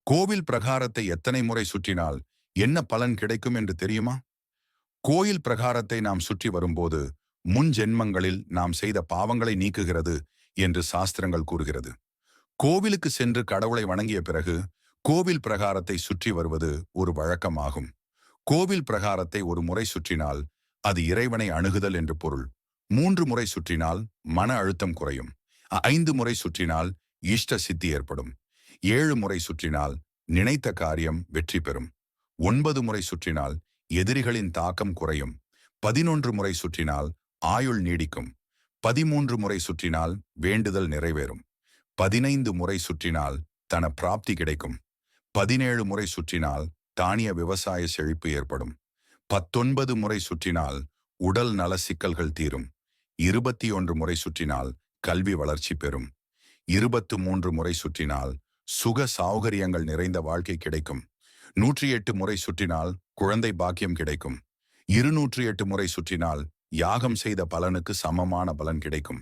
கோவில் பிரகாரத்தை எத்தனை முறை சுற்றினால் என்ன பலன் கிடைக்கும் என்று தெரியுமா? கோயில் பிரகாரத்தை நாம் சுற்றி வரும்போது முன் ஜென்மங்களில் நாம் செய்த பாவங்களை நீக்குகிறது என்று சாஸ்திரங்கள் கூறுகிறது. கோவிலுக்கு சென்று கடவுளை வணங்கிய பிறகு கோவில் பிரகாரத்தை சுற்றி வருவது ஒரு வழக்கமாகும். கோவில் பிரகாரத்தை ஒரு முறை சுற்றினால் அது இறைவனை அணுகுதல் என்று பொருள். 3 முறை சுற்றினால் மன அழுத்தம் குறையும். 5 முறை சுற்றினால் இஷ்ட சித்தி ஏற்படும். 7 முறை சுற்றினால் நினைத்த காரியம் வெற்றி பெறும். 9 முறை சுற்றினால் எதிரிகளின் தாக்கம் குறையும். 11 முறை சுற்றினால் ஆயுள் நீடிக்கும். 13 முறை சுற்றினால் வேண்டுதல் நிறைவேறும். 15 முறை சுற்றினால் தன பிராப்தி கிடைக்கும். 17 முறை சுற்றினால் தானிய விவசாய செழிப்பு ஏற்படும். 19 முறை சுற்றினால் உடல் நல சிக்கல்கள் தீரும். 21 முறை சுற்றினால் கல்வி வளர்ச்சி பெறும். 23 முறை சுற்றினால் சுக சௌகரியங்கள் நிறைந்த வாழ்க்கை கிடைக்கும். 108 முறை சுற்றினால் குழந்தை பாக்கியம் கிடைக்கும். 208 முறை சுற்றினால் யாகம் செய்த பலனுக்கு சமமான பலன் கிடைக்கும்.